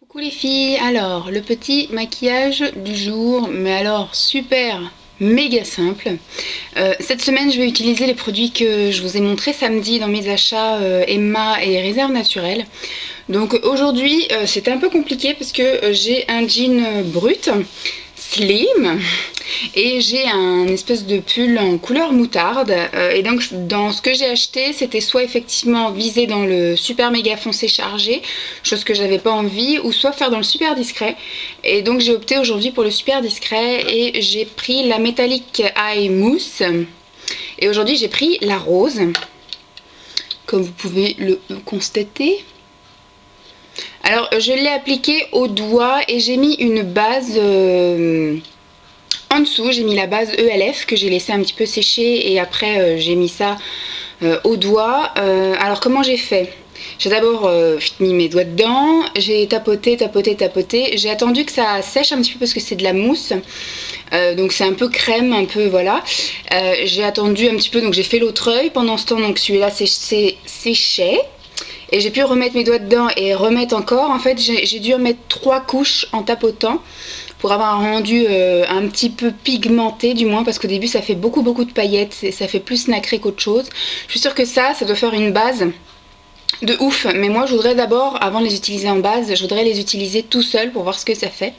Coucou les filles, alors le petit maquillage du jour, mais alors super méga simple. Cette semaine je vais utiliser les produits que je vous ai montrés samedi dans mes achats Emma et Réserve Naturelle. Donc aujourd'hui c'était un peu compliqué parce que j'ai un jean brut, slim, et j'ai un espèce de pull en couleur moutarde et donc dans ce que j'ai acheté c'était soit effectivement viser dans le super méga foncé chargé, chose que j'avais pas envie, ou soit faire dans le super discret, et donc j'ai opté aujourd'hui pour le super discret et j'ai pris la métallique eye mousse, et aujourd'hui j'ai pris la rose comme vous pouvez le constater. Alors je l'ai appliqué au doigt et j'ai mis une base en dessous, j'ai mis la base ELF que j'ai laissé un petit peu sécher, et après j'ai mis ça au doigt. Alors comment j'ai fait? J'ai d'abord mis mes doigts dedans, j'ai tapoté, j'ai attendu que ça sèche un petit peu parce que c'est de la mousse. Donc c'est un peu crème, un peu voilà. J'ai attendu un petit peu, donc j'ai fait l'autre œil pendant ce temps, donc celui-là séchait. Et j'ai pu remettre mes doigts dedans et remettre encore. En fait j'ai dû remettre 3 couches en tapotant pour avoir un rendu un petit peu pigmenté, du moins, parce qu'au début ça fait beaucoup de paillettes et ça fait plus nacré qu'autre chose. Je suis sûre que ça doit faire une base de ouf, mais moi je voudrais d'abord, avant de les utiliser en base, je voudrais les utiliser tout seul pour voir ce que ça fait.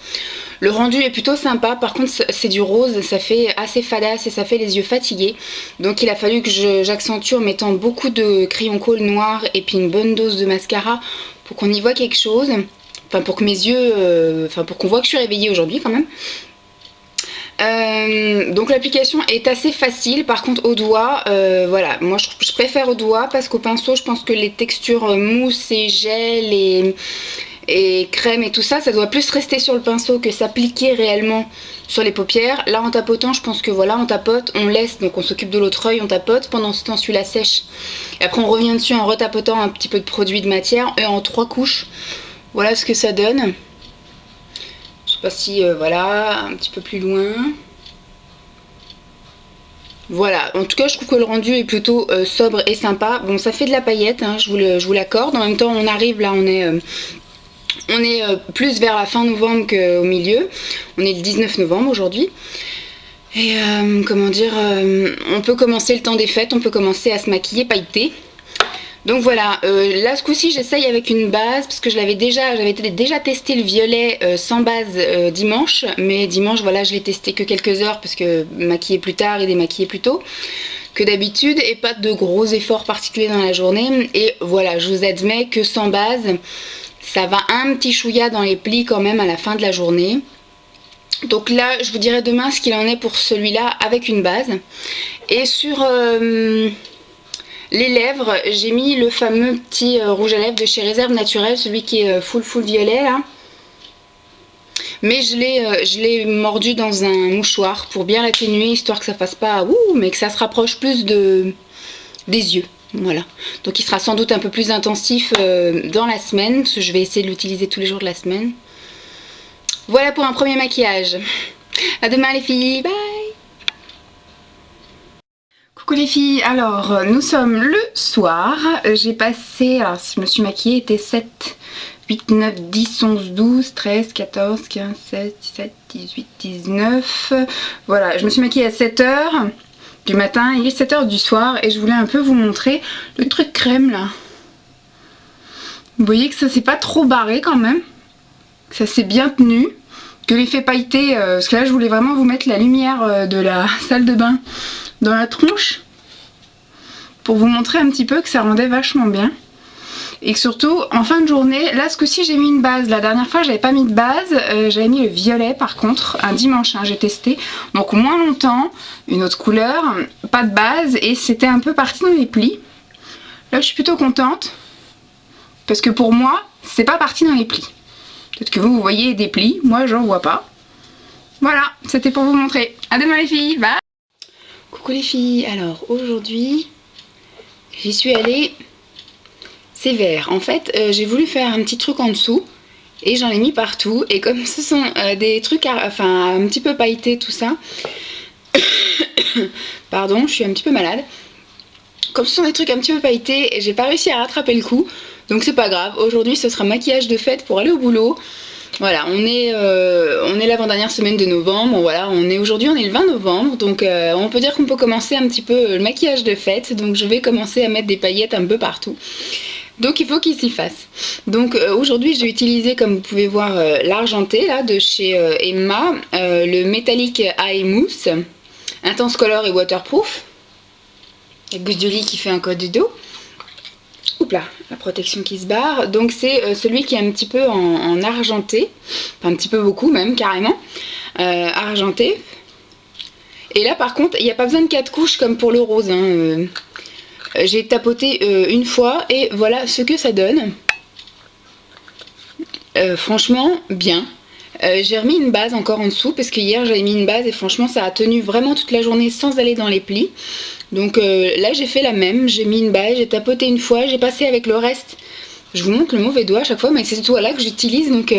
Le rendu est plutôt sympa, par contre c'est du rose, ça fait assez fadasse et ça fait les yeux fatigués, donc il a fallu que j'accentue en mettant beaucoup de crayon colle noir et puis une bonne dose de mascara pour qu'on y voit quelque chose, enfin pour que mes yeux, pour qu'on voit que je suis réveillée aujourd'hui quand même. Donc l'application est assez facile, par contre au doigt, voilà, moi je préfère au doigt parce qu'au pinceau je pense que les textures mousse et gel et crème et tout ça, ça doit plus rester sur le pinceau que s'appliquer réellement sur les paupières. Là en tapotant, je pense que voilà, on tapote, on laisse, donc on s'occupe de l'autre œil, on tapote, pendant ce temps celui-là sèche, et après on revient dessus en retapotant un petit peu de produit de matière, et en 3 couches, voilà ce que ça donne. Je sais pas si, voilà, un petit peu plus loin. Voilà, en tout cas je trouve que le rendu est plutôt sobre et sympa. Bon, ça fait de la paillette, hein, je vous l'accorde. En même temps on arrive là, on est plus vers la fin novembre qu'au milieu. On est le 19 novembre aujourd'hui. Et comment dire, on peut commencer le temps des fêtes, on peut commencer à se maquiller pailleté. Donc voilà, là ce coup-ci j'essaye avec une base parce que j'avais déjà testé le violet sans base dimanche, mais dimanche voilà je l'ai testé que quelques heures parce que maquiller plus tard et démaquiller plus tôt que d'habitude, et pas de gros efforts particuliers dans la journée, et voilà, je vous admets que sans base ça va un petit chouïa dans les plis quand même à la fin de la journée. Donc là je vous dirai demain ce qu'il en est pour celui-là avec une base. Et sur les lèvres, j'ai mis le fameux petit rouge à lèvres de chez Réserve Naturelle, celui qui est full violet là. Mais je l'ai mordu dans un mouchoir pour bien l'atténuer, histoire que ça fasse pas ouh, mais que ça se rapproche plus des yeux. Voilà. Donc il sera sans doute un peu plus intensif dans la semaine, parce que je vais essayer de l'utiliser tous les jours de la semaine. Voilà pour un premier maquillage. À demain les filles, bye! Coucou les filles, alors nous sommes le soir, j'ai passé, alors si je me suis maquillée, il était 7, 8, 9, 10, 11, 12, 13, 14, 15, 16, 17, 18, 19, voilà, je me suis maquillée à 7h du matin, il est 7h du soir, et je voulais un peu vous montrer le truc crème là. Vous voyez que ça s'est pas trop barré quand même, que ça s'est bien tenu, que l'effet pailleté, parce que là je voulais vraiment vous mettre la lumière de la salle de bain dans la tronche pour vous montrer un petit peu que ça rendait vachement bien, et que surtout en fin de journée, là ce coup-ci j'ai mis une base. La dernière fois j'avais pas mis de base, j'avais mis le violet par contre, un dimanche hein, j'ai testé, donc moins longtemps, une autre couleur, pas de base, et c'était un peu parti dans les plis. Là je suis plutôt contente parce que pour moi c'est pas parti dans les plis. Peut-être que vous voyez des plis, moi j'en vois pas. Voilà, c'était pour vous montrer. À demain les filles, bye! Coucou les filles, alors aujourd'hui j'y suis allée sévère. En fait j'ai voulu faire un petit truc en dessous et j'en ai mis partout, et comme ce sont des trucs un petit peu pailletés tout ça, pardon je suis un petit peu malade, comme ce sont des trucs un petit peu pailletés, j'ai pas réussi à rattraper le coup, Donc c'est pas grave, aujourd'hui ce sera maquillage de fête pour aller au boulot. Voilà, on est l'avant-dernière semaine de novembre, bon, voilà, aujourd'hui on est le 20 novembre, donc on peut dire qu'on peut commencer un petit peu le maquillage de fête, donc je vais commencer à mettre des paillettes un peu partout. Donc il faut qu'il s'y fasse. Donc aujourd'hui j'ai utilisé, comme vous pouvez voir, l'argenté là de chez Emma, le Metallic Eye Mousse, Intense Color et Waterproof. La gousse de lit qui fait un code du dos. Oups là, la protection qui se barre. Donc c'est celui qui est un petit peu en argenté, enfin un petit peu beaucoup même carrément, argenté. Et là par contre il n'y a pas besoin de 4 couches comme pour le rose, hein. J'ai tapoté une fois et voilà ce que ça donne. Franchement bien. J'ai remis une base encore en dessous parce que hier j'avais mis une base et franchement ça a tenu vraiment toute la journée sans aller dans les plis. Donc là j'ai fait la même, j'ai mis une base, j'ai tapoté une fois, j'ai passé avec le reste. Je vous montre le mauvais doigt à chaque fois, mais c'est ce doigt là que j'utilise. Donc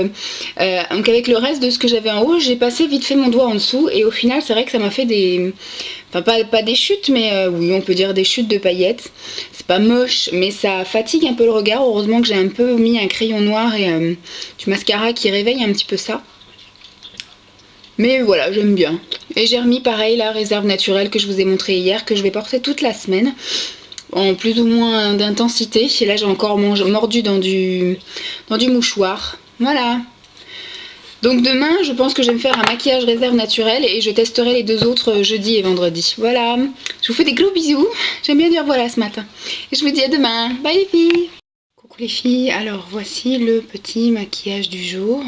avec le reste de ce que j'avais en haut, j'ai passé vite fait mon doigt en dessous. Et au final c'est vrai que ça m'a fait des... Enfin pas des chutes, mais oui on peut dire des chutes de paillettes. C'est pas moche, mais ça fatigue un peu le regard. Heureusement que j'ai un peu mis un crayon noir et du mascara qui réveille un petit peu ça. Mais voilà, j'aime bien. Et j'ai remis pareil la réserve naturelle que je vous ai montré hier, que je vais porter toute la semaine, en plus ou moins d'intensité. Et là j'ai encore mordu dans du mouchoir. Voilà. Donc demain, je pense que je vais me faire un maquillage réserve naturelle et je testerai les deux autres jeudi et vendredi. Voilà. Je vous fais des gros bisous. J'aime bien dire voilà ce matin. Et je vous dis à demain. Bye les filles. Coucou les filles. Alors voici le petit maquillage du jour.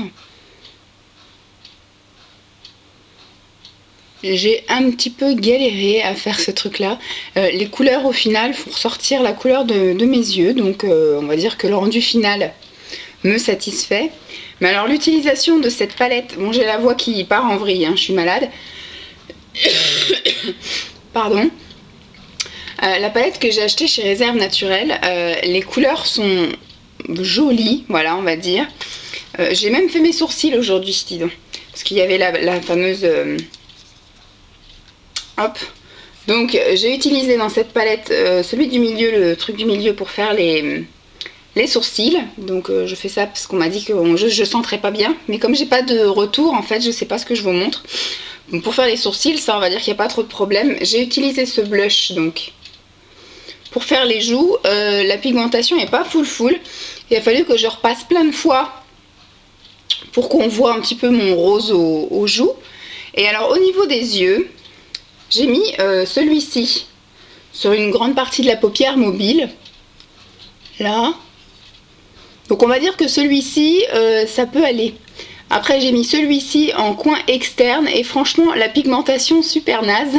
J'ai un petit peu galéré à faire ce truc là. Les couleurs au final font ressortir la couleur de mes yeux. Donc on va dire que le rendu final me satisfait. Mais alors l'utilisation de cette palette, bon j'ai la voix qui part en vrille, hein, je suis malade. Pardon. La palette que j'ai achetée chez Réserve Naturelle, les couleurs sont jolies, voilà on va dire. J'ai même fait mes sourcils aujourd'hui, dis donc. Parce qu'il y avait la fameuse... Hop. Donc j'ai utilisé dans cette palette celui du milieu, le truc du milieu pour faire les sourcils. Donc je fais ça parce qu'on m'a dit que je sentirais pas bien. Mais comme j'ai pas de retour en fait, je sais pas ce que je vous montre. Donc pour faire les sourcils, ça on va dire qu'il n'y a pas trop de problème. J'ai utilisé ce blush donc pour faire les joues. La pigmentation n'est pas full. Il a fallu que je repasse plein de fois pour qu'on voit un petit peu mon rose aux joues. Et alors au niveau des yeux, j'ai mis celui-ci sur une grande partie de la paupière mobile. Là. Donc on va dire que celui-ci, ça peut aller. Après j'ai mis celui-ci en coin externe et franchement la pigmentation super naze.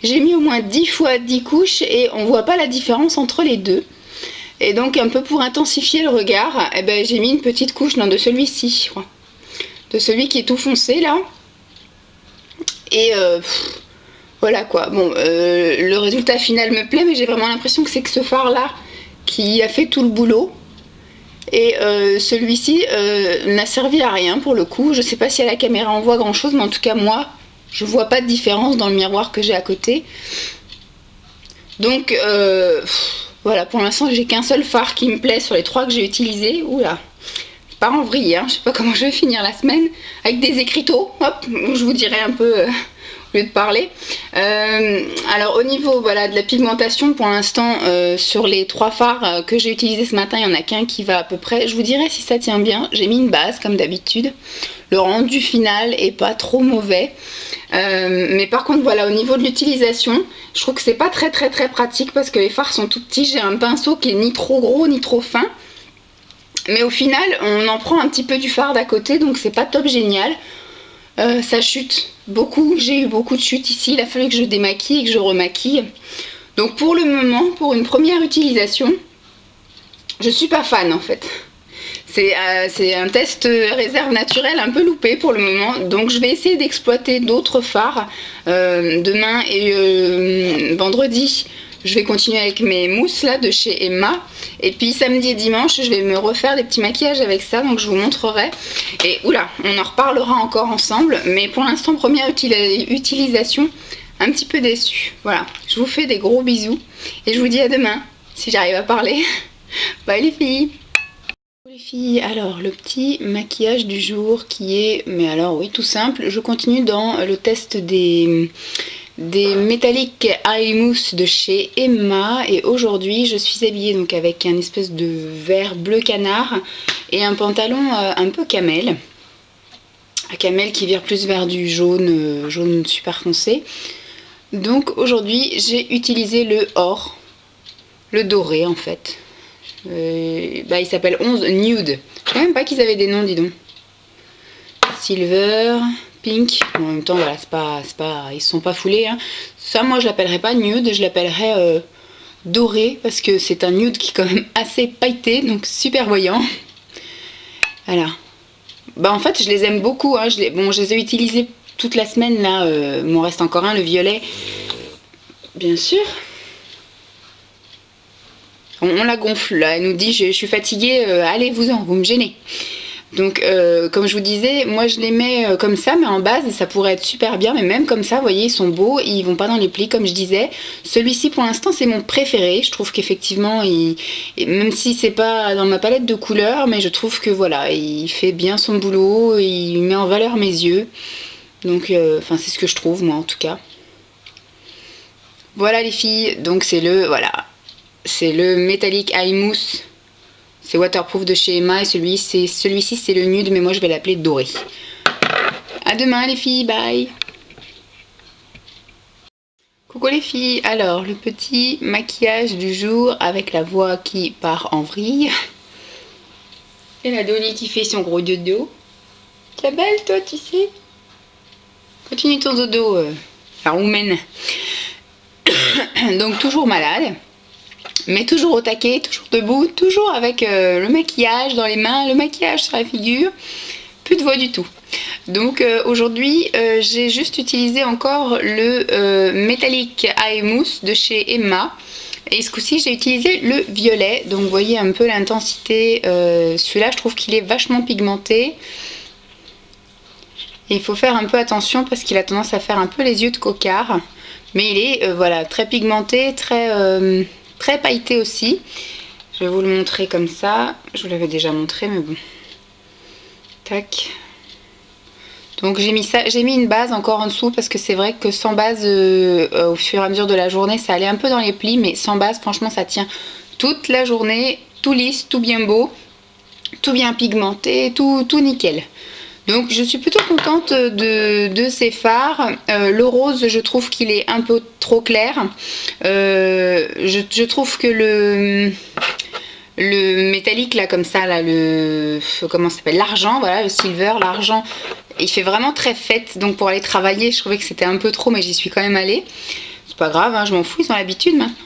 J'ai mis au moins 10 fois 10 couches et on voit pas la différence entre les deux. Et donc un peu pour intensifier le regard, eh ben, j'ai mis une petite couche de celui-ci, je crois. De celui qui est tout foncé là. Et voilà quoi. Bon, le résultat final me plaît, mais j'ai vraiment l'impression que c'est que ce fard là qui a fait tout le boulot. Et celui-ci n'a servi à rien pour le coup. Je sais pas si à la caméra on voit grand chose, mais en tout cas moi je vois pas de différence dans le miroir que j'ai à côté. Donc voilà, pour l'instant j'ai qu'un seul fard qui me plaît sur les 3 que j'ai utilisés. Oula, pas en vrille, hein. Je sais pas comment je vais finir la semaine avec des écriteaux. Hop, je vous dirai un peu au lieu de parler. Alors au niveau voilà, de la pigmentation, pour l'instant sur les 3 fards que j'ai utilisés ce matin, il n'y en a qu'un qui va à peu près. Je vous dirai si ça tient bien. J'ai mis une base comme d'habitude. Le rendu final est pas trop mauvais. Mais par contre voilà, au niveau de l'utilisation, je trouve que c'est pas très pratique parce que les fards sont tout petits. J'ai un pinceau qui est ni trop gros ni trop fin. Mais au final, on en prend un petit peu du fard d'à côté, donc c'est pas top génial. Ça chute beaucoup, j'ai eu beaucoup de chutes ici, il a fallu que je démaquille et que je remaquille. Donc pour le moment, pour une première utilisation, je suis pas fan en fait. C'est un test réserve naturelle un peu loupé pour le moment, donc je vais essayer d'exploiter d'autres fards demain et vendredi. Je vais continuer avec mes mousses là de chez Emma. Et puis samedi et dimanche, je vais me refaire des petits maquillages avec ça. Donc je vous montrerai. Et oula, on en reparlera encore ensemble. Mais pour l'instant, première utilisation, un petit peu déçue. Voilà, je vous fais des gros bisous. Et je vous dis à demain, si j'arrive à parler. Bye les filles! Les filles, alors le petit maquillage du jour qui est, mais alors oui, tout simple. Je continue dans le test des métalliques eye mousse de chez Emma, et aujourd'hui je suis habillée donc avec un espèce de vert bleu canard et un pantalon un peu camel. Un camel qui vire plus vers du jaune, jaune super foncé. Donc aujourd'hui j'ai utilisé le or, le doré en fait. Il s'appelle 11 Nude. Je savais même pas qu'ils avaient des noms, dis donc. Silver, Pink. Bon, en même temps, voilà, ils se sont pas foulés. Hein. Ça, moi, je l'appellerais pas nude, je l'appellerais doré, parce que c'est un nude qui est quand même assez pailleté, donc super voyant. Voilà. Bah, en fait, je les aime beaucoup. Hein. Je les ai utilisés toute la semaine, là. Il m'en reste encore un, le violet. Bien sûr. On la gonfle, là. Elle nous dit, je suis fatiguée, allez-vous-en, vous me gênez. Donc, comme je vous disais, moi je les mets comme ça, mais en base, ça pourrait être super bien. Mais même comme ça, vous voyez, ils sont beaux, ils vont pas dans les plis, comme je disais. Celui-ci, pour l'instant, c'est mon préféré. Je trouve qu'effectivement, même si c'est pas dans ma palette de couleurs, mais je trouve que voilà, il fait bien son boulot, il met en valeur mes yeux. Donc, c'est ce que je trouve, moi, en tout cas. Voilà les filles, donc c'est le Metallic Eye Mousse. C'est waterproof de chez Emma, et celui-ci c'est le nude, mais moi je vais l'appeler doré. À demain les filles, bye. Coucou les filles, alors le petit maquillage du jour avec la voix qui part en vrille. Et la Dolly qui fait son gros dodo. T'es belle toi, tu sais. Continue ton dodo, la roumaine. Donc toujours malade. Mais toujours au taquet, toujours debout, toujours avec le maquillage dans les mains, le maquillage sur la figure, plus de voix du tout. Donc aujourd'hui, j'ai juste utilisé encore le Metallic Eye Mousse de chez Emma. Et ce coup-ci, j'ai utilisé le violet. Donc vous voyez un peu l'intensité. Celui-là, je trouve qu'il est vachement pigmenté. Et il faut faire un peu attention parce qu'il a tendance à faire un peu les yeux de cocard. Mais il est voilà, très pigmenté, très pailleté aussi. Je vais vous le montrer comme ça. Je vous l'avais déjà montré, mais bon. Tac. Donc j'ai mis une base encore en dessous parce que c'est vrai que sans base, au fur et à mesure de la journée, ça allait un peu dans les plis, mais sans base, franchement, ça tient toute la journée, tout lisse, tout bien beau, tout bien pigmenté, tout nickel. Donc je suis plutôt contente de ces fards. Le rose, je trouve qu'il est un peu trop clair. Je trouve que le métallique là comme ça, là, comment ça s'appelle, l'argent, voilà, le silver, l'argent, il fait vraiment très fête. Donc pour aller travailler, je trouvais que c'était un peu trop, mais j'y suis quand même allée. C'est pas grave, hein, je m'en fous, ils ont l'habitude maintenant.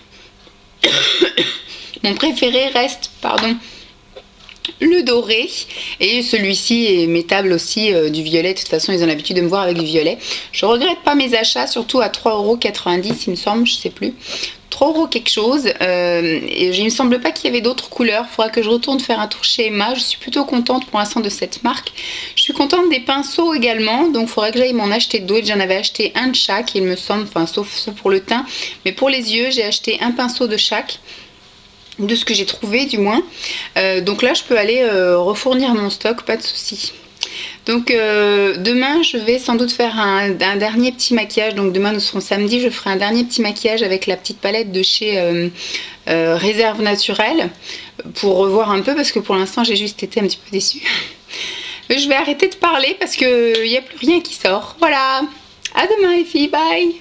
Mon préféré reste, pardon, le doré, et celui-ci est mettable aussi, du violet. De toute façon ils ont l'habitude de me voir avec du violet. Je regrette pas mes achats, surtout à 3,90 € il me semble, je sais plus, 3 € quelque chose, et il me semble pas qu'il y avait d'autres couleurs. Il faudra que je retourne faire un tour chez Emma. Je suis plutôt contente pour l'instant de cette marque. Je suis contente des pinceaux également, donc il faudrait que j'aille m'en acheter d'autres. J'en avais acheté un de chaque il me semble, enfin sauf pour le teint, mais pour les yeux j'ai acheté un pinceau de chaque, de ce que j'ai trouvé du moins. Donc là je peux aller refournir mon stock, pas de souci. Donc demain je vais sans doute faire un dernier petit maquillage. Donc demain nous serons samedi, je ferai un dernier petit maquillage avec la petite palette de chez Réserve Naturelle, pour revoir un peu, parce que pour l'instant j'ai juste été un petit peu déçue. Je vais arrêter de parler parce qu'il n'y a plus rien qui sort. Voilà, à demain les filles, bye.